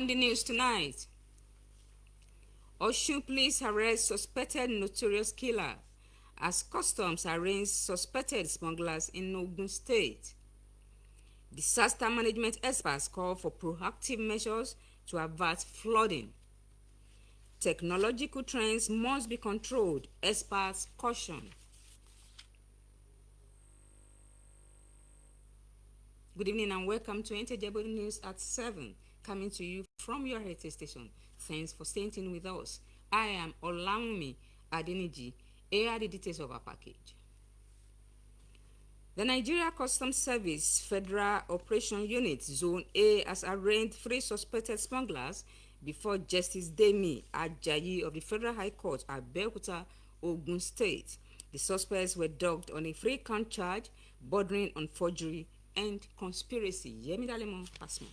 On the news tonight, Osun police arrest suspected notorious killer as customs arraigns suspected smugglers in Ogun State. Disaster management experts call for proactive measures to avert flooding. Technological trends must be controlled, experts caution. Good evening and welcome to Nta Ijebu Ode News at 7, coming to you from your heritage station. Thanks for staying tuned with us. I am Olamide Adeniji. Here are the details of our package. The Nigeria Customs Service Federal Operation Unit Zone A has arraigned 3 suspected smugglers before Justice By Nta of the Federal High Court at Abeokuta, Ogun State. The suspects were dogged on a 3-count charge bordering on forgery and conspiracy. Yemi Dalemo Pasmo.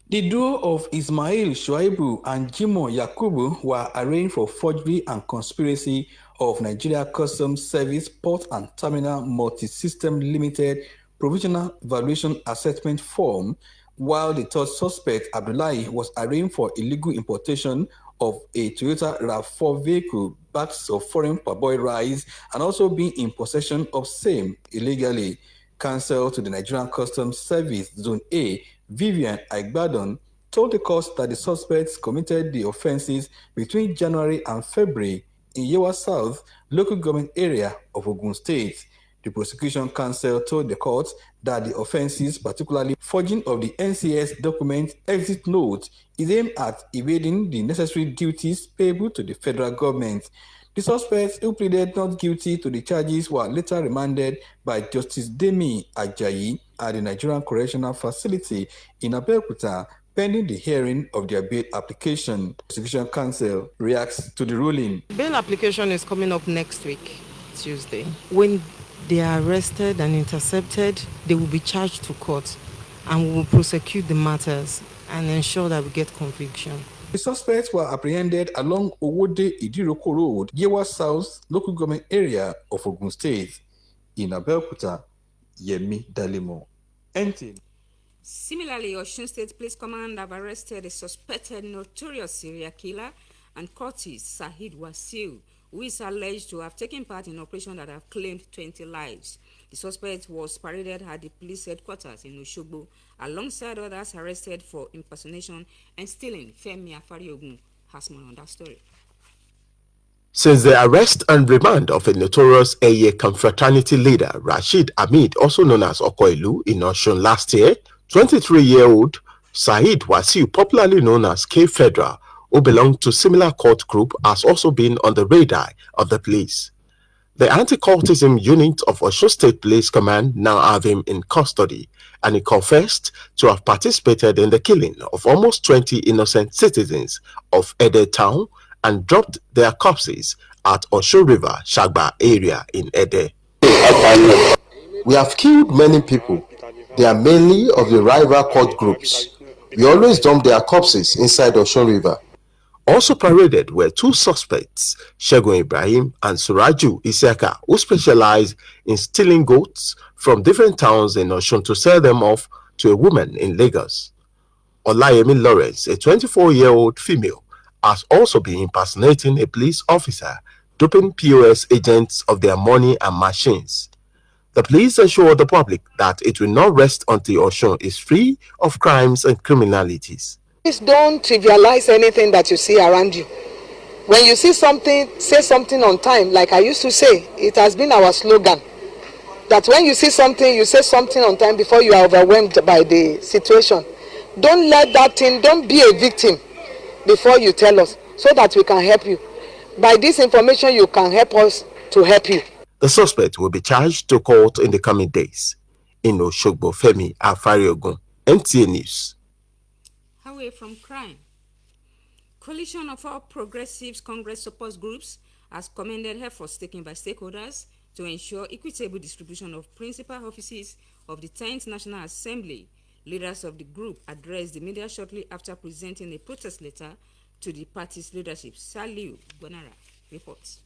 The duo of Ismail Shuaibu and Jimoh Yakubu were arraigned for forgery and conspiracy of Nigeria Customs Service Port and Terminal Multi-System Limited Provisional Valuation Assessment Form, while the third suspect, Abdullahi, was arraigned for illegal importation of a Toyota RAV4 vehicle bags of foreign parboiled rice and also being in possession of same illegally. Counsel to the Nigerian Customs Service Zone A, Vivian Aigbadon, told the court that the suspects committed the offenses between January and February in Yewa South local government area of Ogun State. The prosecution counsel told the court that the offenses, particularly forging of the NCS document exit note, is aimed at evading the necessary duties payable to the federal government. The suspects who pleaded not guilty to the charges were later remanded by Justice By Nta at the Nigerian Correctional Facility in Abeokuta, pending the hearing of their bail application. Prosecution counsel reacts to the ruling. Bail application is coming up next week, Tuesday. When they are arrested and intercepted, they will be charged to court and we will prosecute the matters and ensure that we get conviction. The suspects were apprehended along Owode Idiroko Road, Yewa South local government area of Ogun State. In Abeokuta, Yemi Dalemo, Nta. Similarly, Osun State Police Command have arrested a suspected notorious serial killer and cultist Saheed Wasiu, who is alleged to have taken part in operations that have claimed 20 lives. The suspect was paraded at the police headquarters in Osogbo, alongside others arrested for impersonation and stealing. Femi Afariogun has more on that story. Since the arrest and remand of a notorious Eye confraternity leader, Rashid Ahmed, also known as Okoilu, in Osun last year, 23-year-old Saheed Wasiu, popularly known as K Federal, who belonged to similar cult group, has also been on the radar of the police. The anti-cultism unit of Osun State Police Command now have him in custody, and he confessed to have participated in the killing of almost 20 innocent citizens of Ede town and dropped their corpses at Osun River, Shagba area in Ede. We have killed many people. They are mainly of the rival cult groups. We always dump their corpses inside Osun River. Also paraded were 2 suspects, Shegun Ibrahim and Suraju Isiaka, who specialize in stealing goats from different towns in Osun to sell them off to a woman in Lagos. Olayemi Lawrence, a 24-year-old female, has also been impersonating a police officer, duping POS agents of their money and machines. The police assure the public that it will not rest until Osun is free of crimes and criminalities. Please don't trivialize anything that you see around you. When you see something, say something on time. Like I used to say, it has been our slogan that when you see something, you say something on time before you are overwhelmed by the situation. Don't let that thing, don't be a victim before you tell us, so that we can help you. By this information, you can help us to help you. The suspect will be charged to court in the coming days. In Osogbo, Femi Afariogun, Nta News. Away from crime. Coalition of All Progressives Congress support groups has commended efforts taken by stakeholders to ensure equitable distribution of principal offices of the 10th National Assembly. Leaders of the group addressed the media shortly after presenting a protest letter to the party's leadership. Saliu Bonara reports.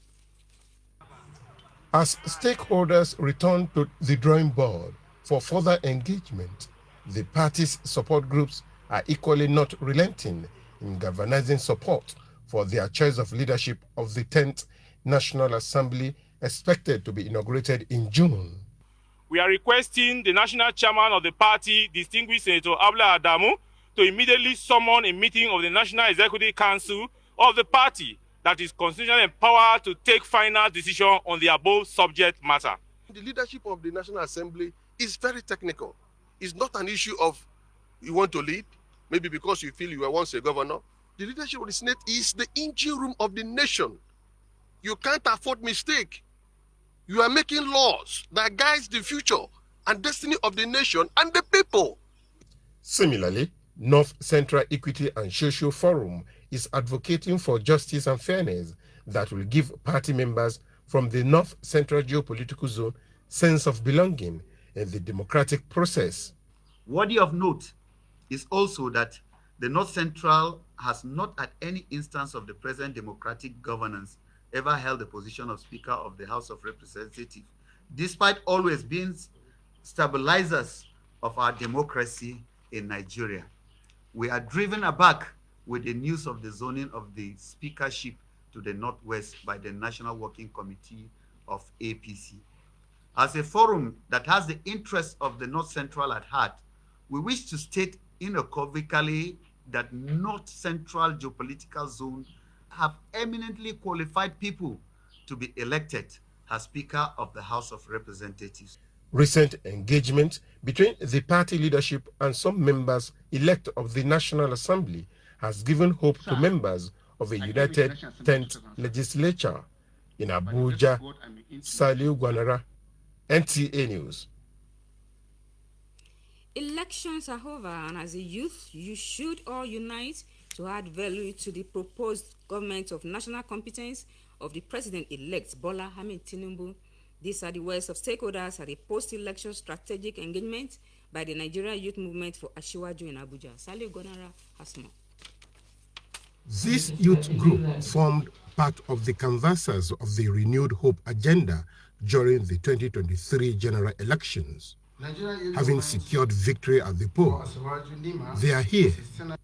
As stakeholders return to the drawing board for further engagement, the party's support groups are equally not relenting in galvanizing support for their choice of leadership of the 10th National Assembly expected to be inaugurated in June. We are requesting the national chairman of the party, distinguished Senator Abla Adamu, to immediately summon a meeting of the National Executive Council of the party that is constitutionally empowered to take final decision on the above subject matter. The leadership of the National Assembly is very technical. It's not an issue of you want to lead, maybe because you feel you were once a governor. The leadership of the Senate is the engine room of the nation. You can't afford mistake. You are making laws that guides the future and destiny of the nation and the people. Similarly, North Central Equity and Social Forum is advocating for justice and fairness that will give party members from the North Central geopolitical zone sense of belonging in the democratic process. Worthy of note is also that the North Central has not at any instance of the present democratic governance ever held the position of Speaker of the House of Representatives, despite always being stabilizers of our democracy in Nigeria. We are driven aback with the news of the zoning of the speakership to the Northwest by the National Working Committee of APC. As a forum that has the interests of the North Central at heart, we wish to state unequivocally that North Central geopolitical zone have eminently qualified people to be elected as Speaker of the House of Representatives. Recent engagement between the party leadership and some members elect of the National Assembly has given hope to members of a united 10th legislature. In Abuja, Saliu Gwanara, NTA News. Elections are over, and as a youth, you should all unite to add value to the proposed government of national competence of the President-elect Bola Ahmed Tinubu. These are the words of stakeholders at a post-election strategic engagement by the Nigeria Youth Movement for Ashiwaju in Abuja. Saliu Gonara has more. This youth group formed part of the canvassers of the Renewed Hope agenda during the 2023 general elections. Having secured victory at the polls, they are here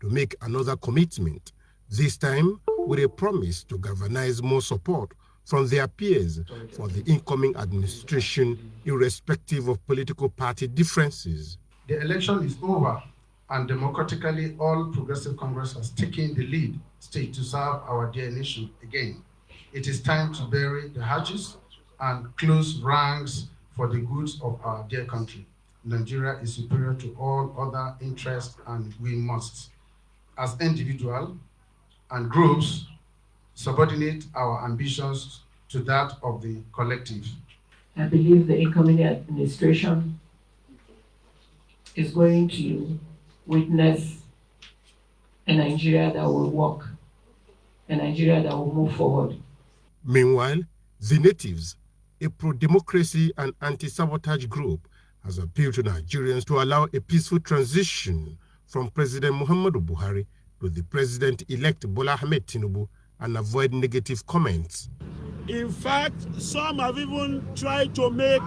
to make another commitment, this time with a promise to galvanize more support from their peers for the incoming administration, irrespective of political party differences. The election is over, and democratically all Progressive Congress has taken the lead stage to serve our dear nation again. It is time to bury the hatches and close ranks for the goods of our dear country. Nigeria is superior to all other interests, and we must, as individuals and groups, subordinate our ambitions to that of the collective. I believe the incoming administration is going to witness a Nigeria that will work, a Nigeria that will move forward. Meanwhile, the Natives, a pro-democracy and anti-sabotage group, has appealed to Nigerians to allow a peaceful transition from President Muhammadu Buhari to the President-elect Bola Ahmed Tinubu and avoid negative comments. In fact, some have even tried to make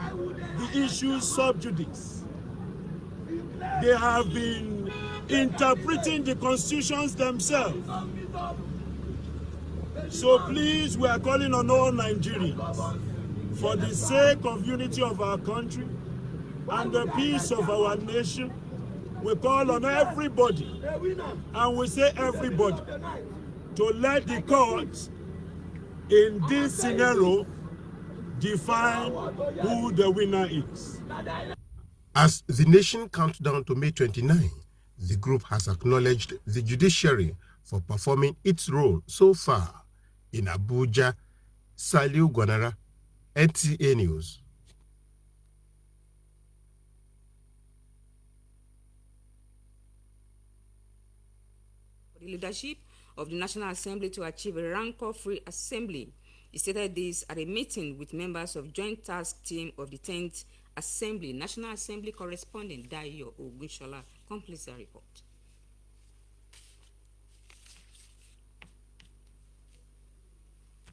the issue sub judice. They have been interpreting the constitutions themselves. So please, we are calling on all Nigerians, for the sake of unity of our country and the peace of our nation, we call on everybody, and we say everybody, to let the courts in this scenario define who the winner is. As the nation counts down to May 29, the group has acknowledged the judiciary for performing its role so far. In Abuja, Saliu Gwanara, NTA News. The leadership of the National Assembly to achieve a rancor-free assembly. He stated this at a meeting with members of Joint Task Team of the 10th Assembly. National Assembly correspondent Dayo Ogunshola completes the report.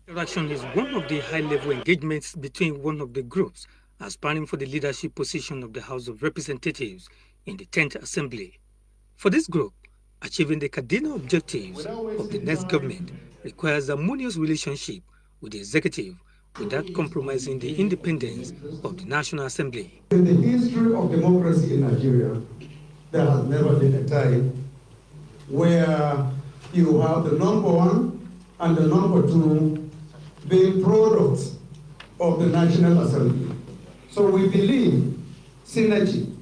Election is one of the high-level engagements between one of the groups aspiring for the leadership position of the House of Representatives in the 10th Assembly. For this group, Achieving the cardinal objectives of the next government requires a harmonious relationship with the executive without compromising the independence of the National Assembly. In the history of democracy in Nigeria, there has never been a time where you have the number one and the number two being products of the National Assembly. So we believe synergy,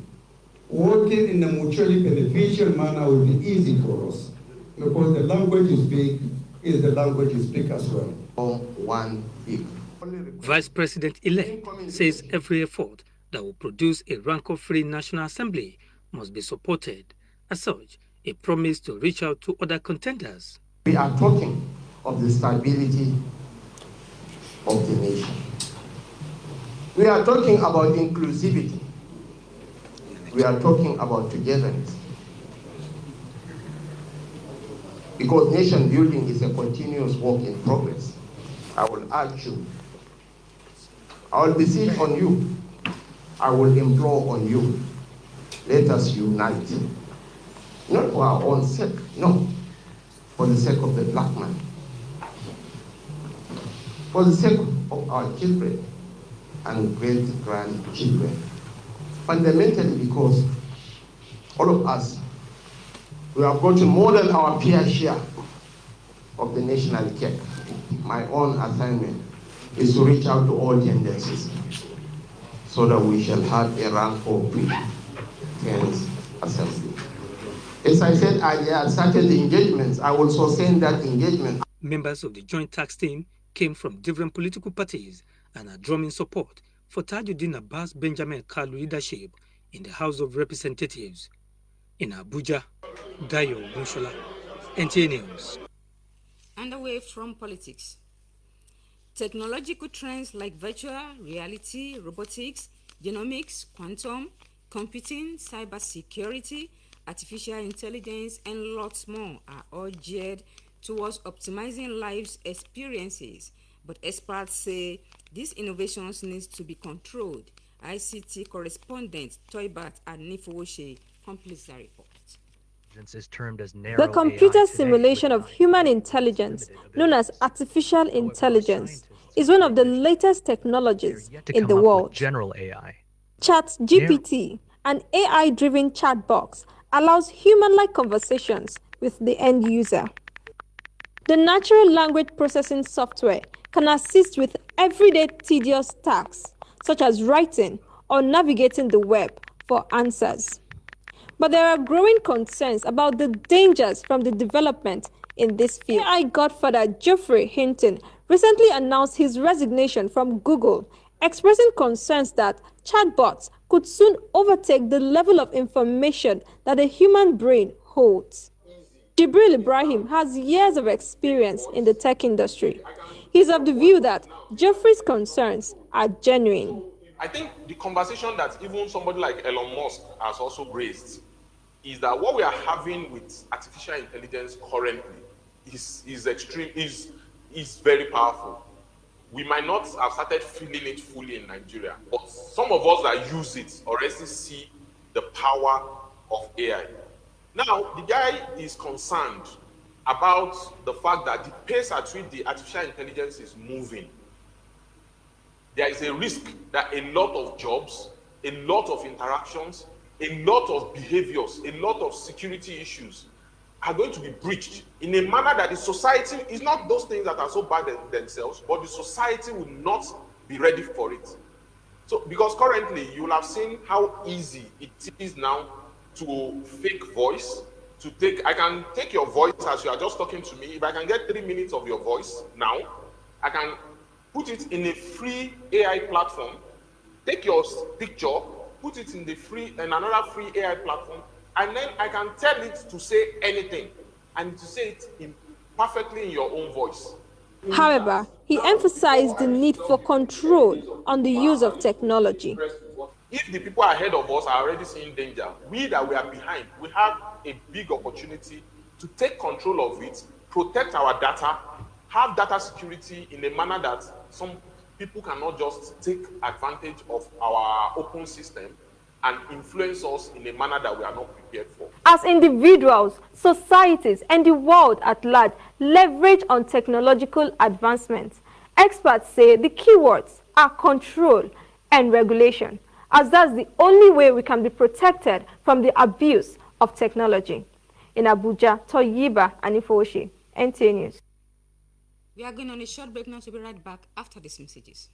working in a mutually beneficial manner will be easy for us because the language you speak is the language you speak as well. One big. Vice President-elect says every effort that will produce a rancor-free National Assembly must be supported. As such, a promise to reach out to other contenders. We are talking of the stability of the nation. We are talking about inclusivity. We are talking about togetherness. Because nation building is a continuous work in progress. I will urge you, I will beseech on you, I will implore on you, let us unite. Not for our own sake, no, for the sake of the black man, for the sake of our children and great-grandchildren. Fundamentally because all of us, we have gotten more than our fair share of the national cake. My own assignment is to reach out to all tendencies so that we shall have a rancor-free assembly. As I said, I had started the engagements. I will sustain that engagement. Members of the Joint Tax Team came from different political parties and are drumming support for Tajuddin Abbas Benjamin Kalu leadership in the House of Representatives. In Abuja, Dayo Bunshola, NTA News. And away from politics. Technological trends like virtual reality, robotics, genomics, quantum, computing, cybersecurity, artificial intelligence, and lots more are all geared towards optimizing life's experiences. But experts say these innovations need to be controlled. ICT correspondent Toybat Anifowoshe completes the report. The computer simulation of human intelligence, known as artificial intelligence, is one of the latest technologies in the world. General AI. ChatGPT, an AI-driven chat box, allows human-like conversations with the end user. The natural language processing software can assist with everyday tedious tasks, such as writing or navigating the web for answers. But there are growing concerns about the dangers from the development in this field. AI godfather Geoffrey Hinton recently announced his resignation from Google, expressing concerns that chatbots could soon overtake the level of information that a human brain holds. Jibril Ibrahim has years of experience in the tech industry. He's of the view that Geoffrey's concerns are genuine. I think the conversation that even somebody like Elon Musk has also raised is that what we are having with artificial intelligence currently is very powerful. We might not have started feeling it fully in Nigeria, but some of us that use it already see the power of AI. Now, the guy is concerned about the fact that the pace at which the artificial intelligence is moving, there is a risk that a lot of jobs, a lot of interactions, a lot of behaviors, a lot of security issues are going to be breached in a manner that the society is not those things that are so bad themselves, but the society will not be ready for it. So, because currently you will have seen how easy it is now to fake voice, I can take your voice as you are just talking to me. If I can get 3 minutes of your voice now, I can put it in a free AI platform, take your picture, put it in another free AI platform, and then I can tell it to say anything, and to say it perfectly in your own voice. However, he emphasized the need for control on the use of technology. If the people ahead of us are already seeing danger, we that we are behind, we have a big opportunity to take control of it, protect our data, have data security in a manner that some people cannot just take advantage of our open system, and influence us in a manner that we are not prepared for. As individuals, societies, and the world at large leverage on technological advancements, experts say the keywords are control and regulation, as that's the only way we can be protected from the abuse of technology. In Abuja, Toyiba and Ifoshi, NTA News. We are going on a short break now to be right back after these messages.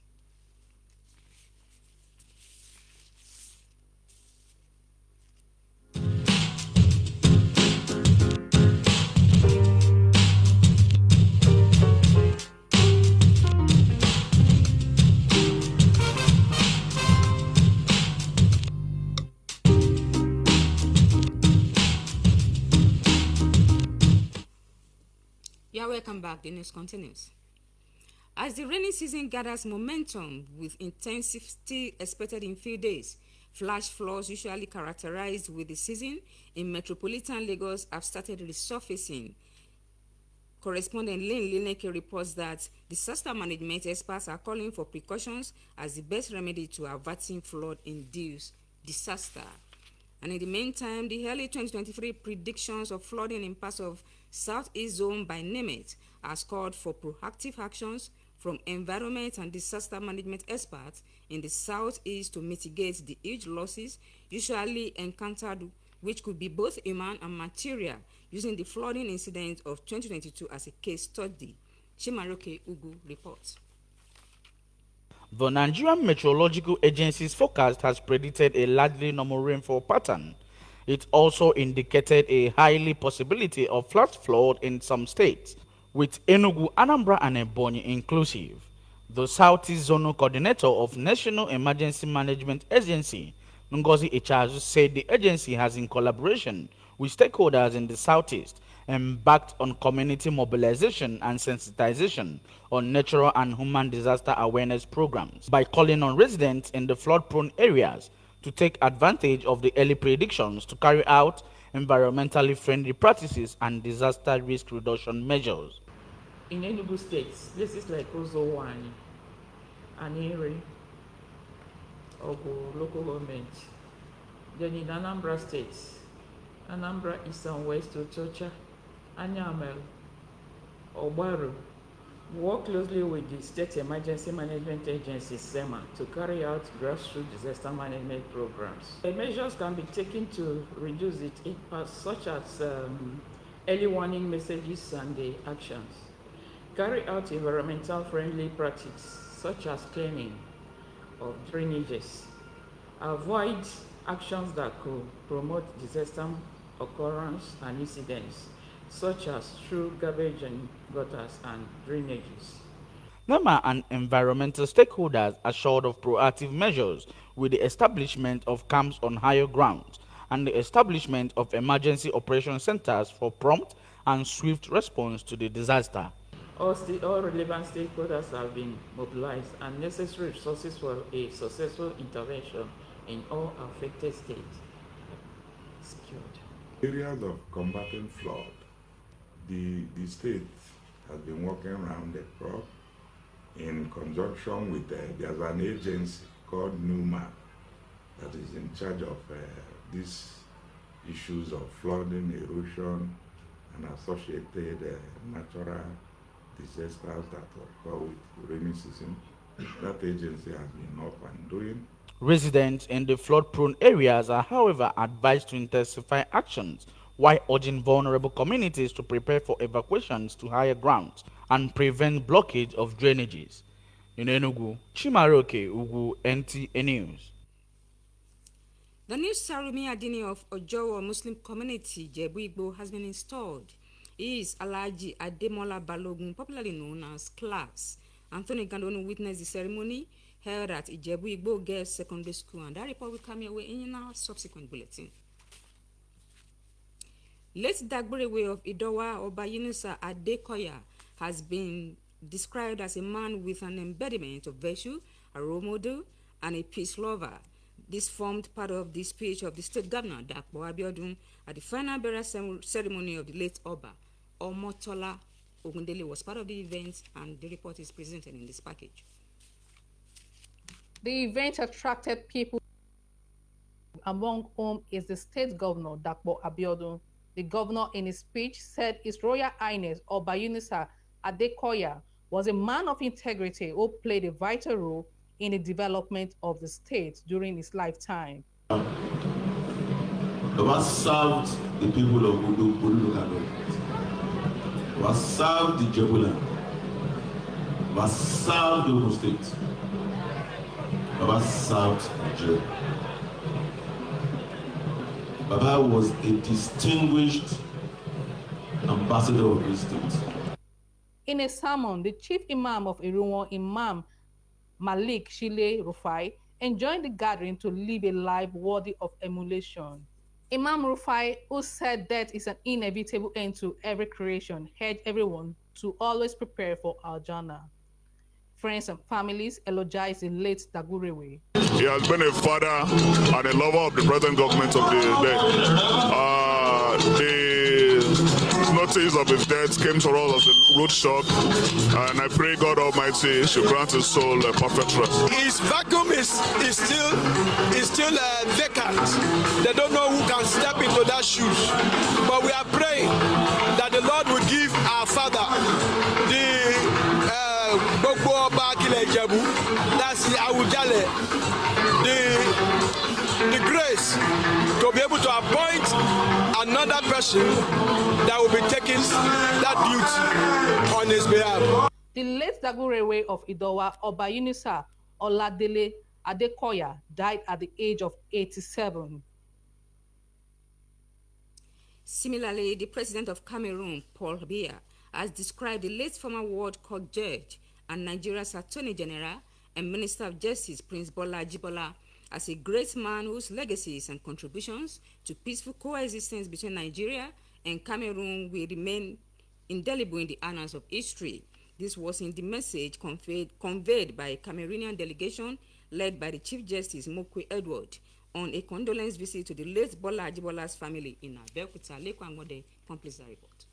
You are welcome back. The news continues. As the rainy season gathers momentum with intensity expected in few days, flash floods usually characterized with the season in metropolitan Lagos have started resurfacing. Correspondent Lynn Lineke reports that disaster management experts are calling for precautions as the best remedy to averting flood-induced disaster. And in the meantime, the early 2023 predictions of flooding in parts of Southeast Zone by NIMET has called for proactive actions from environment and disaster management experts in the Southeast to mitigate the huge losses usually encountered, which could be both human and material, using the flooding incident of 2022 as a case study. Chimaroke Ugu reports. The Nigerian Meteorological Agency's forecast has predicted a largely normal rainfall pattern. It also indicated a highly possibility of flash flood in some states, with Enugu, Anambra, and Ebonyi inclusive. The Southeast Zonal Coordinator of National Emergency Management Agency, Ngozi Echazu, said the agency has, in collaboration with stakeholders in the Southeast, embarked on community mobilization and sensitization on natural and human disaster awareness programs by calling on residents in the flood-prone areas to take advantage of the early predictions to carry out environmentally friendly practices and disaster risk reduction measures. In Enugu State, places like Ozowani, Aniri, Ogu local government. Then in Anambra State, Anambra East and West, Otocha, Anyamel, Obaru, work closely with the State Emergency Management Agency, SEMA, to carry out grassroots disaster management programs. The measures can be taken to reduce it, such as early warning messages and the actions. Carry out environmental friendly practices, such as cleaning of drainages. Avoid actions that could promote disaster occurrence and incidents, such as through garbage and gutters and drainages. NEMA and environmental stakeholders assured of proactive measures with the establishment of camps on higher grounds and the establishment of emergency operation centers for prompt and swift response to the disaster. All relevant stakeholders have been mobilized and necessary resources for a successful intervention in all affected states. Areas of combating flood, the state has been working around the clock in conjunction with there's an agency called NUMA that is in charge of these issues of flooding, erosion, and associated natural disasters that occur with rainy season. That agency has been up and doing. Residents in the flood-prone areas are, however, advised to intensify actions while urging vulnerable communities to prepare for evacuations to higher grounds and prevent blockage of drainages. In Enugu, Chimaroke Ugu, NTA News. The new Sarumi Adini of Ojowo Muslim community, Ijebu Ode, has been installed. He is Alhaji Ademola Balogun, popularly known as Class. Anthony Gandonu witnessed the ceremony held at Ijebu Ode Girls Secondary School, and that report will come your way in our subsequent bulletin. Late Dagberewe of Idowa Oba Yunusa Adekoya has been described as a man with an embodiment of virtue, a role model, and a peace lover. This formed part of the speech of the state governor, Dapo Abiodun, at the final burial ceremony of the late Oba. Omotola Ogundele was part of the event, and the report is presented in this package. The event attracted people among whom is the state governor, Dapo Abiodun. The governor in his speech said His Royal Highness By Nta Ijebu Ode was a man of integrity who played a vital role in the development of the state during his lifetime. Baba served the people of Bodu local government. Baba served the Ijebu land. Baba served the Ogun State. Baba served Nigeria. Baba was a distinguished ambassador of this state. In a sermon, the chief imam of Iruwon, Imam Malik Shile Rufai, enjoined the gathering to live a life worthy of emulation. Imam Rufai, who said death is an inevitable end to every creation, urged everyone to always prepare for Al-Jannah. Friends and families elogize the late Dagurewe. He has been a father and a lover of the present government of the notice of his death came to us as a road shock, and I pray God Almighty should grant his soul a perfect rest. His vacuum is still vacant. They don't know who can step into that shoes. But we are praying that the Lord will give our father that's the Awujale, the grace to be able to appoint another person that will be taking that duty on his behalf. The late Dagurewe of Idowa, By Nta Oladele Adekoya, died at the age of 87. Similarly, the president of Cameroon, Paul Biya, has described the late former World Court judge and Nigeria's Attorney General and Minister of Justice, Prince Bola Ajibola, as a great man whose legacies and contributions to peaceful coexistence between Nigeria and Cameroon will remain indelible in the annals of history. This was in the message conveyed by a Cameroonian delegation led by the Chief Justice Mokwe Edward on a condolence visit to the late Bola Ajibola's family in Abeokuta. Lekwangode completes the report.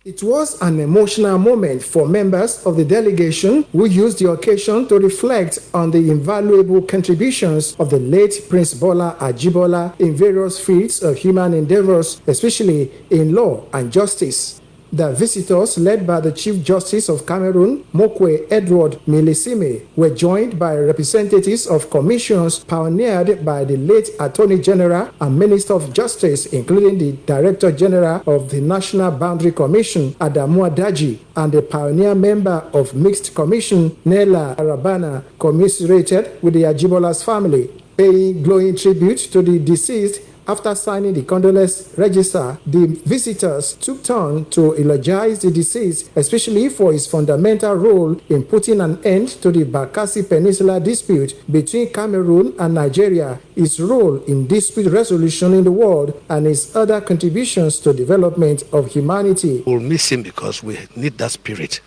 It was an emotional moment for members of the delegation who used the occasion to reflect on the invaluable contributions of the late Prince Bola Ajibola in various fields of human endeavors, especially in law and justice. The visitors, led by the Chief Justice of Cameroon, Mokwe Edward Milesime, were joined by representatives of commissions pioneered by the late Attorney General and Minister of Justice, including the Director General of the National Boundary Commission, Adamu Adaji, and the pioneer member of Mixed Commission, Nela Arabana, commiserated with the Ajibola's family. Paying glowing tribute to the deceased, after signing the condolence register, the visitors took turn to eulogize the deceased, especially for his fundamental role in putting an end to the Bakassi Peninsula dispute between Cameroon and Nigeria, his role in dispute resolution in the world, and his other contributions to development of humanity. We'll miss him because we need that spirit.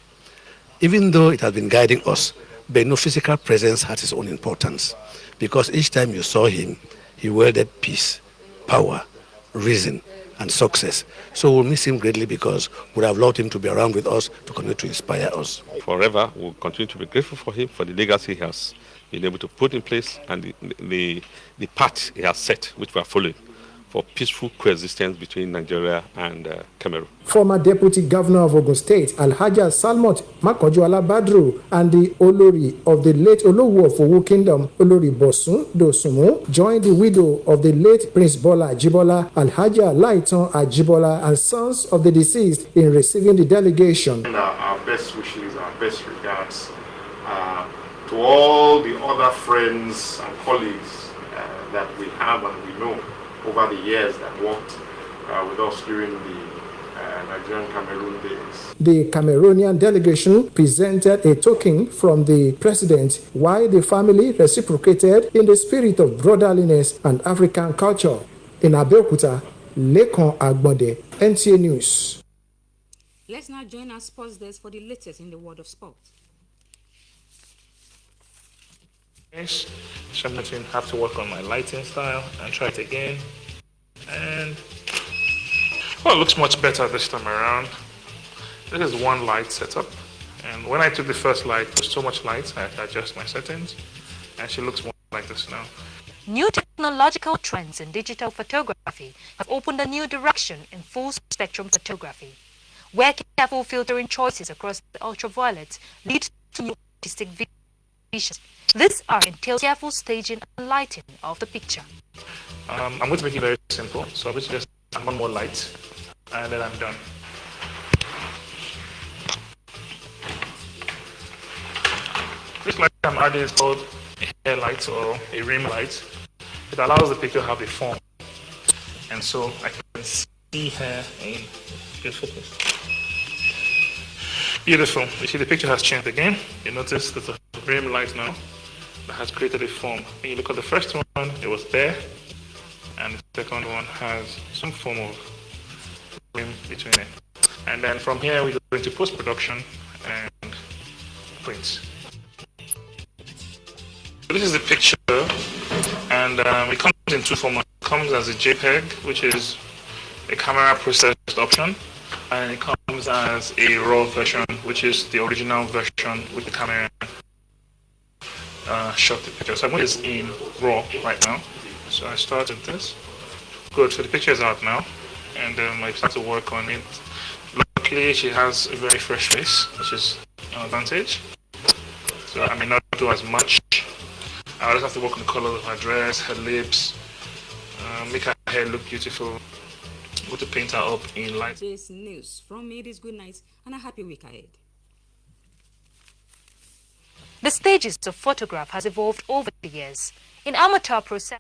Even though it has been guiding us, but no physical presence has its own importance, because each time you saw him, he wielded peace, power, reason, and success. So we'll miss him greatly because we have loved him to be around with us to continue to inspire us. Forever, we'll continue to be grateful for him, for the legacy he has been able to put in place and the path he has set, which we are following, for peaceful coexistence between Nigeria and Cameroon. Former Deputy Governor of Ogun State, Alhaja Salmot Makojuala Badru, and the Olori of the late Olowu of Owo Kingdom, Olori Bosun Dosumu, joined the widow of the late Prince Bola Ajibola, Alhaja Laiton Ajibola, and sons of the deceased in receiving the delegation. Our best wishes, our best regards to all the other friends and colleagues that we have and we know over the years that worked with us during the Nigerian-Cameroon days. The Cameroonian delegation presented a token from the president, while the family reciprocated in the spirit of brotherliness and African culture. In Abeokuta, Lekon Agbonde, NTA News. Let's now join our sports desk for the latest in the world of sport. Yes, 17, have to work on my lighting style and try it again. And well, it looks much better this time around. This is one light setup. And when I took the first light, there was so much light, I had to adjust my settings. And she looks more like this now. New technological trends in digital photography have opened a new direction in full-spectrum photography, where careful filtering choices across the ultraviolet lead to new artistic visions. This art entails careful staging and lighting of the picture. I'm going to make it very simple, so I'm going to just add one more light, and then I'm done. This light I'm adding is called a hair light or a rim light. It allows the picture to have a form. And so I can see her in good focus. Beautiful. You see the picture has changed again. You notice there's a rim light now that has created a form. When you look at the first one, it was there. And the second one has some form of rim between it. And then from here we go into post-production and print. So this is the picture, and it comes in two formats. It comes as a JPEG, which is a camera processed option, and it comes as a RAW version, which is the original version with the camera shot the picture. So I'm going to in RAW right now. So I started this. Good, so the picture is out now, and I start to work on it. Luckily, she has a very fresh face, which is an advantage. So I may not do as much. I just have to work on the color of her dress, her lips, make her hair look beautiful. Go to paint her up in light. Today's news from me. It is good night and a happy week ahead. The stages of photograph has evolved over the years. In amateur process.